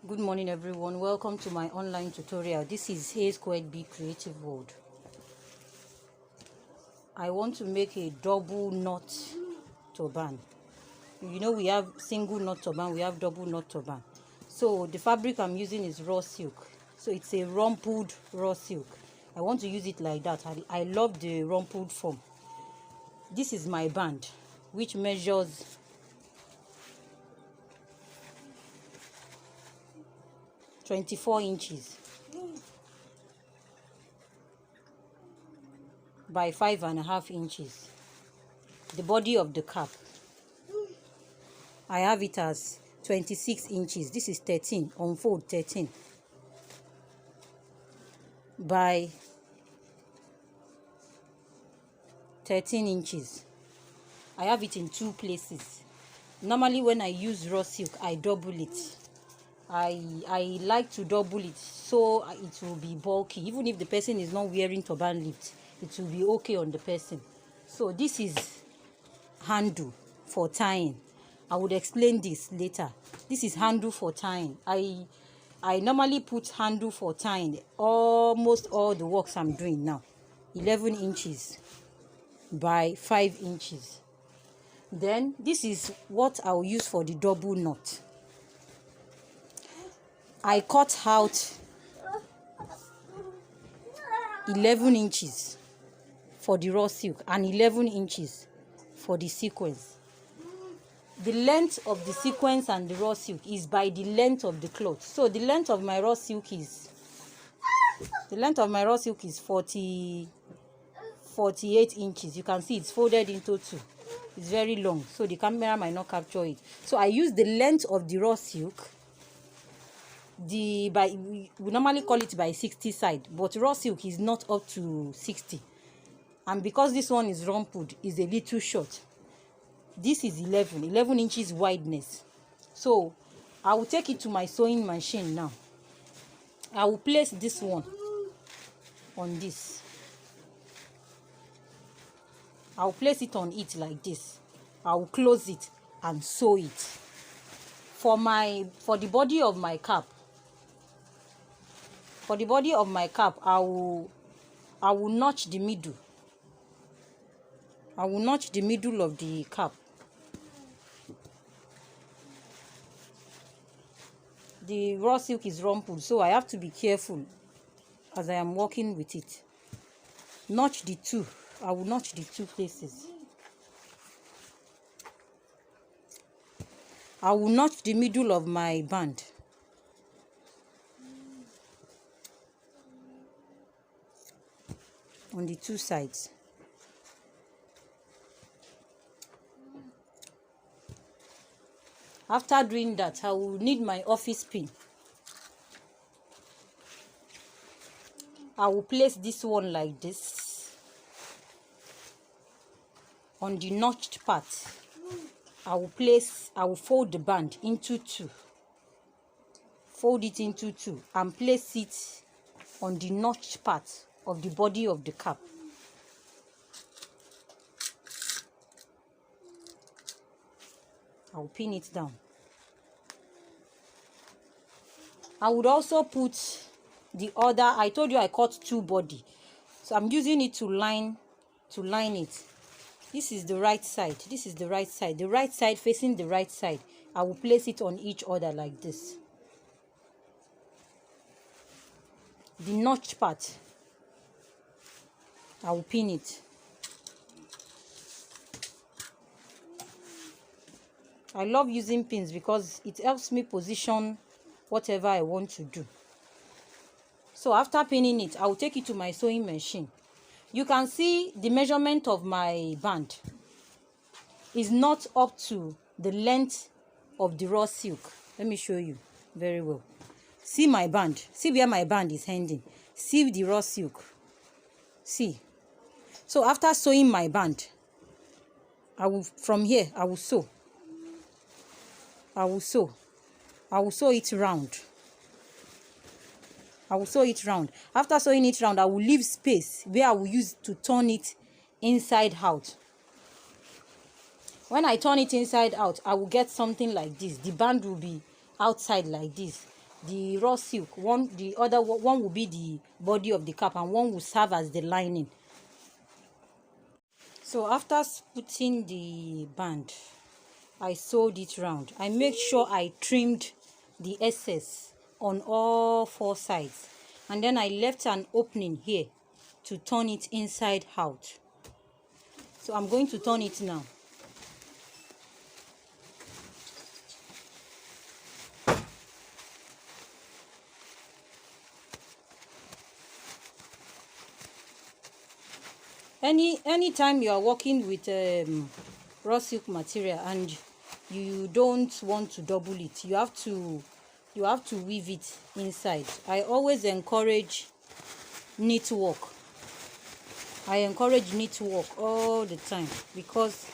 Good morning everyone, welcome to my online tutorial. This is A2B Creative World. I want to make a double knot turban. You know we have single knot turban, we have double knot turban. So the fabric I'm using is raw silk. So it's a rumpled raw silk. I want to use it like that. I love the rumpled form. This is my band, which measures 24 inches by 5.5 inches. The body of the cap, I have it as 26 inches. This is 13, unfold 13 by 13 inches. I have it in two places. Normally when I use raw silk, I double it. I like to double it so it will be bulky. Even if the person is not wearing turban lift, it will be okay on the person. So this is handle for tying. I would explain this later. This is handle for tying. I normally put handle for tying almost all the works I'm doing now. 11 inches by 5 inches. Then this is what I'll use for the double knot. I cut out 11 inches for the raw silk and 11 inches for the sequins. The length of the sequins and the raw silk is by the length of the cloth. So the length of my raw silk is 48 inches. You can see it's folded into two. It's very long, so the camera might not capture it. So I use the length of the raw silk. We normally call it by 60 side, but raw silk is not up to 60, and because this one is rumpled, is a little short. This is 11 inches wideness. So I will take it to my sewing machine now. I will place this one on this. I will place it on it like this. I will close it and sew it. For the body of my cap, I will notch the middle. I will notch the middle of the cap. The raw silk is rumpled, so I have to be careful as I am working with it. Notch the two. I will notch the two places. I will notch the middle of my band. On the two sides. After doing that, I will need my office pin. I will place this one like this. On the notched part, I will fold the band into two. Fold it into two and place it on the notched part of the body of the cap. I'll pin it down. I would also put the other. I told you I cut two body, so I'm using it to line it. This is the right side. This is the right side. The right side facing the right side. I will place it on each other like this. The notch part, I will pin it. I love using pins because it helps me position whatever I want to do. So after pinning it, I will take it to my sewing machine. You can see the measurement of my band is not up to the length of the raw silk. Let me show you very well. See my band. See where my band is ending. See the raw silk. See. So after sewing my band, from here I will sew. I will sew it round. After sewing it round, I will leave space where I will use to turn it inside out. When I turn it inside out, I will get something like this. The band will be outside like this. the raw silk. The other one will be the body of the cap, and one will serve as the lining. So after putting the band, I sewed it round. I make sure I trimmed the excess on all 4 sides, and then I left an opening here to turn it inside out. So I'm going to turn it now. Anytime you are working with raw silk material and you don't want to double it, you have to weave it inside. I always encourage knit work. I encourage knit work all the time, because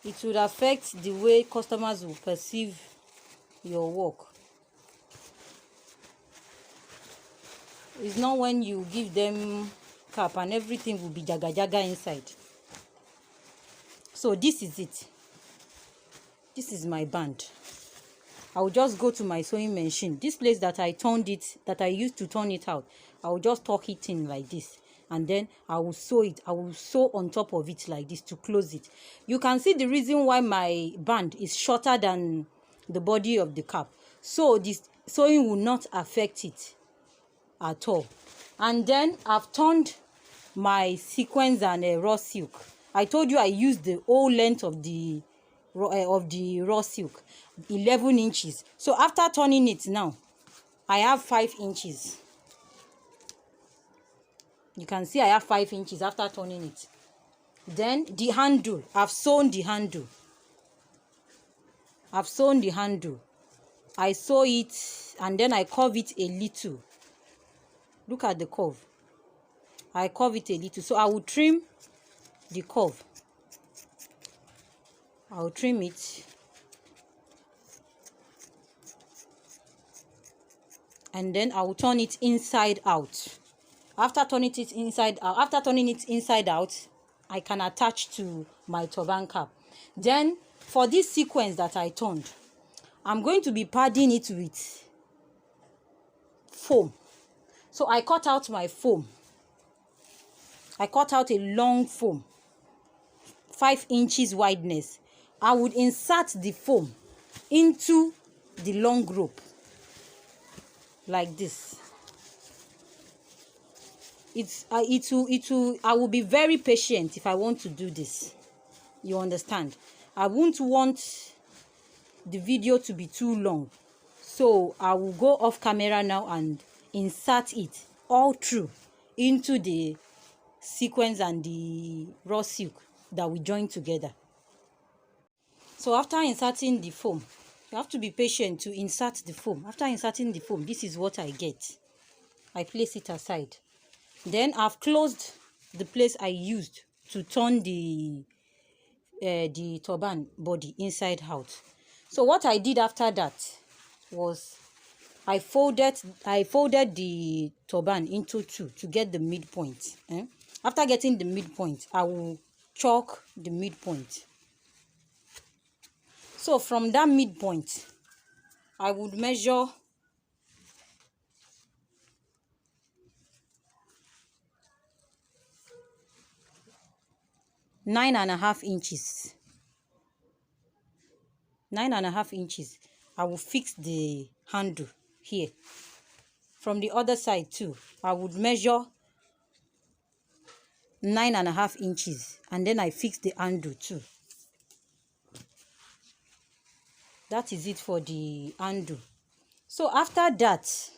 it would affect the way customers will perceive your work. It's not when you give them cap and everything will be jaga jaga inside. So this is it. This is my band. I will just go to my sewing machine. This place that I used to turn it out, I will just tuck it in like this, and then I will sew it. I will sew on top of it like this to close it. You can see the reason why my band is shorter than the body of the cap, so this sewing will not affect it at all. And then I've turned my sequins and raw silk. I told you I used the whole length of the raw silk, 11 inches. So after turning it now, I have 5 inches. You can see I have 5 inches after turning it. Then the handle, I've sewn the handle. I sew it and then I curve it a little. Look at the curve. I curve it a little. So I will trim the curve. I will trim it. And then I will turn it inside out. After turning it inside out, I can attach to my turban cap. Then for this sequence that I turned, I'm going to be padding it with foam. So I cut out my foam. I cut out a long foam, 5 inches wideness. I would insert the foam into the long rope like this. I will be very patient if I want to do this. You understand? I won't want the video to be too long, so I will go off camera now and insert it all through into the sequins and the raw silk that we join together. So after inserting the foam, you have to be patient to insert the foam. After inserting the foam, this is what I get. I place it aside. Then I've closed the place I used to turn the turban body inside out. So what I did after that was I folded the turban into 2 to get the midpoint. After getting the midpoint, I will chalk the midpoint. So from that midpoint, I would measure 9.5 inches. 9.5 inches. I will fix the handle here. From the other side too, I would measure 9.5 inches, and then I fix the handle too. That is it for the handle. So after that,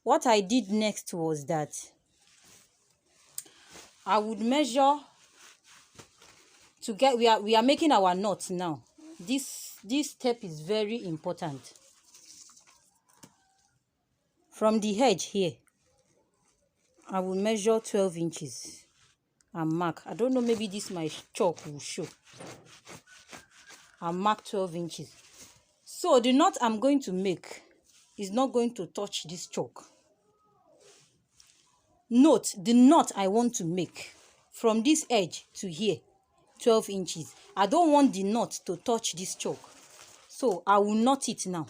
what I did next was that I would measure to get, we are making our knot now. This step is very important. From the edge here, I will measure 12 inches and mark. I don't know, maybe this my chalk will show. I'll mark 12 inches. So the knot I'm going to make is not going to touch this chalk. Note the knot I want to make from this edge to here, 12 inches. I don't want the knot to touch this chalk, so I will knot it now.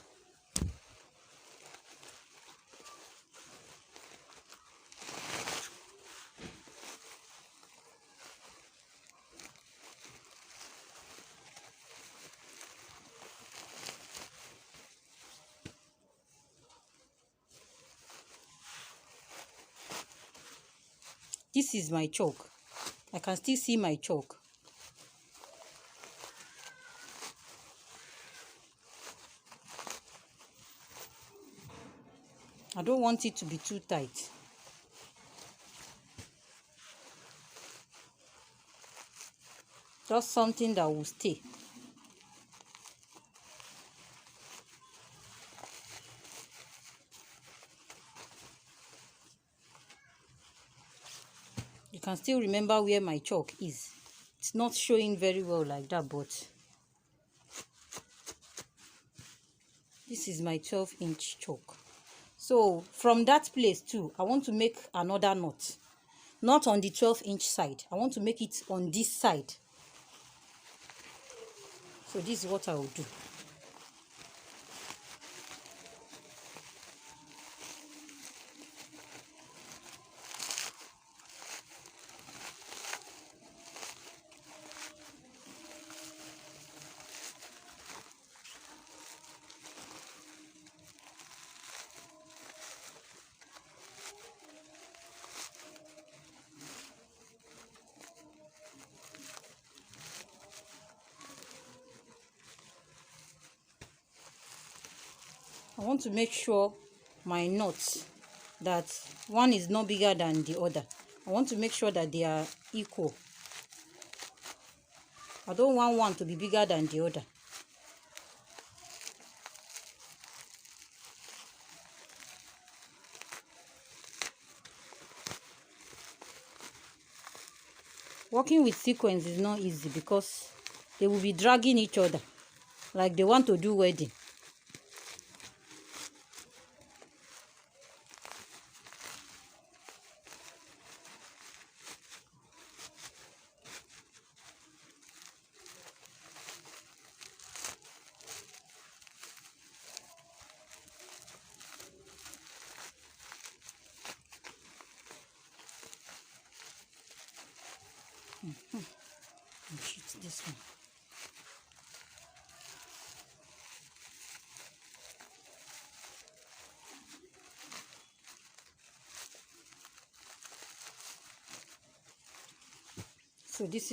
this is my chalk. I can still see my chalk. I don't want it to be too tight. Just something that will stay. You can still remember where my chalk is. It's not showing very well like that, but this is my 12-inch chalk. So from that place too, I want to make another knot. Not on the 12-inch side. I want to make it on this side. So this is what I will do. I want to make sure my knots, that one is not bigger than the other. I want to make sure that they are equal. I don't want one to be bigger than the other. Working with sequins is not easy because they will be dragging each other like they want to do wedding. Shoot this one. So this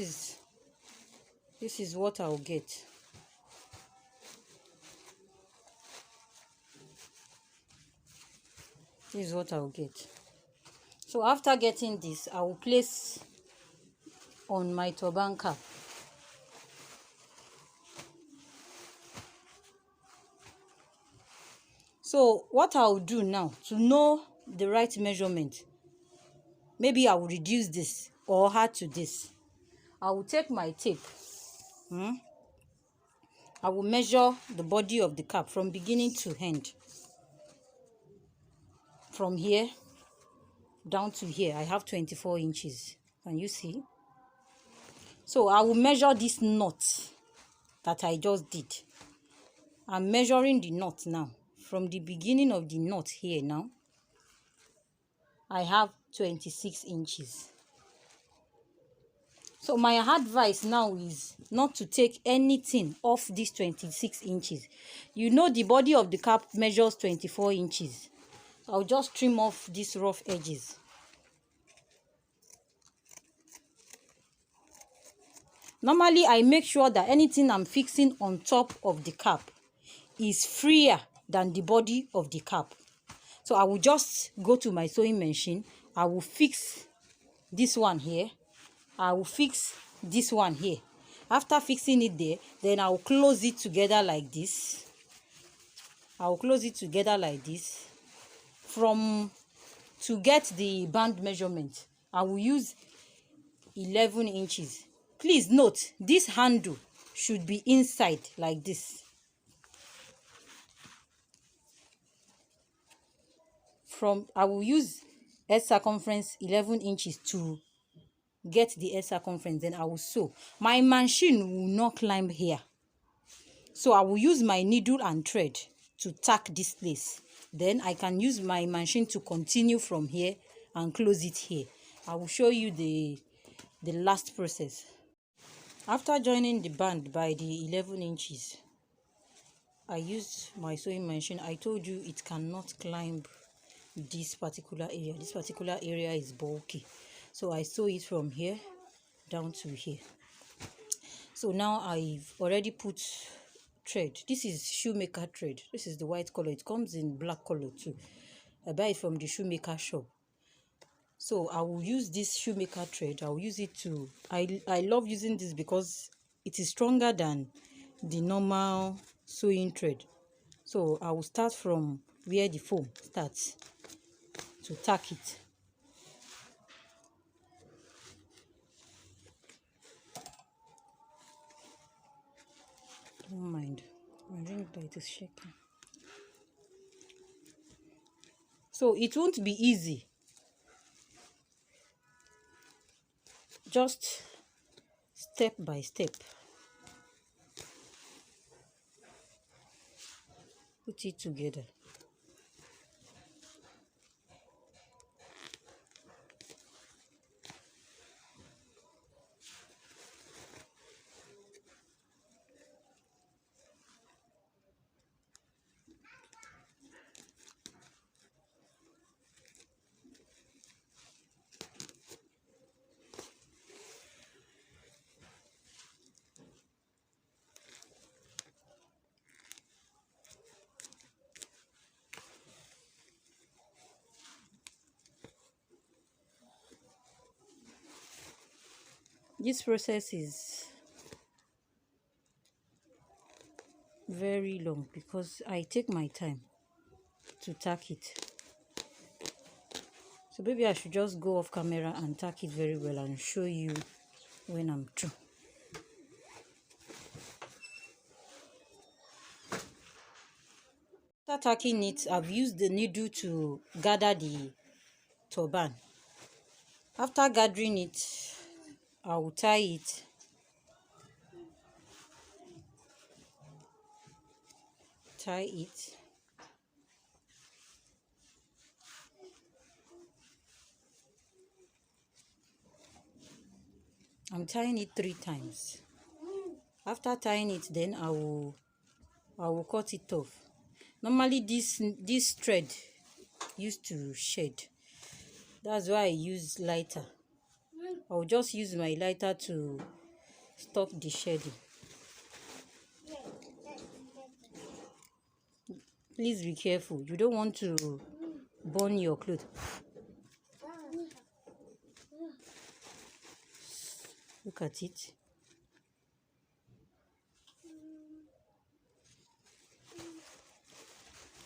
is what I'll get. This is what I'll get. So after getting this, I will place on my turban cap. So what I'll do now to know the right measurement, maybe I will reduce this or add to this. I will take my tape. I will measure the body of the cap from beginning to end. From here down to here, I have 24 inches. Can you see? So I will measure this knot that I just did. I'm measuring the knot now. From the beginning of the knot here now, I have 26 inches. So my advice now is not to take anything off these 26 inches. You know the body of the cap measures 24 inches. I'll just trim off these rough edges. Normally, I make sure that anything I'm fixing on top of the cap is freer than the body of the cap. So I will just go to my sewing machine. I will fix this one here. I will fix this one here. After fixing it there, then I will close it together like this. I will close it together like this. To get the band measurement, I will use 11 inches. Please note, this handle should be inside like this. I will use edge circumference 11 inches to get the edge circumference. Then I will sew. My machine will not climb here. So I will use my needle and thread to tack this place. Then I can use my machine to continue from here and close it here. I will show you the last process. After joining the band by the 11 inches, I used my sewing machine. I told you it cannot climb this particular area. This particular area is bulky. So I sew it from here down to here. So now I've already put thread. This is shoemaker thread. This is the white color. It comes in black color too. I buy it from the shoemaker shop. So I will use this shoemaker thread. I will use it to, I love using this because it is stronger than the normal sewing thread. So I will start from where the foam starts to tack it. Don't mind, I think that it is shaking. So it won't be easy. Just step by step. Put it together. This process is very long because I take my time to tack it. So maybe I should just go off camera and tack it very well and show you when I'm through. After tacking it, I've used the needle to gather the turban. After gathering it, I will tie it. Tie it. I'm tying it 3 times. After tying it, then I will cut it off. Normally this thread used to shed. That's why I use lighter. I will just use my lighter to stop the shedding. Please be careful. You don't want to burn your clothes. Look at it.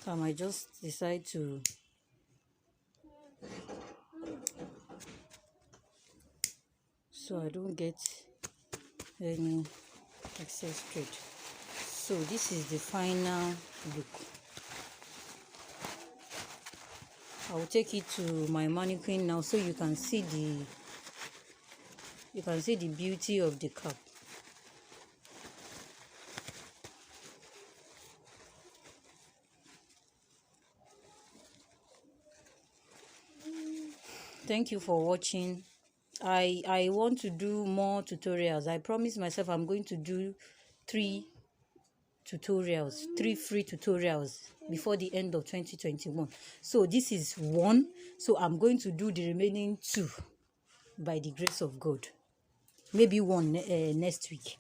I might just decide to so I don't get any excess thread. So this is the final look. I will take it to my mannequin now so you can see the beauty of the cap. Thank you for watching. I want to do more tutorials. I promise myself I'm going to do 3 free tutorials before the end of 2021. So this is 1. So I'm going to do the remaining 2 by the grace of God. Maybe 1 next week.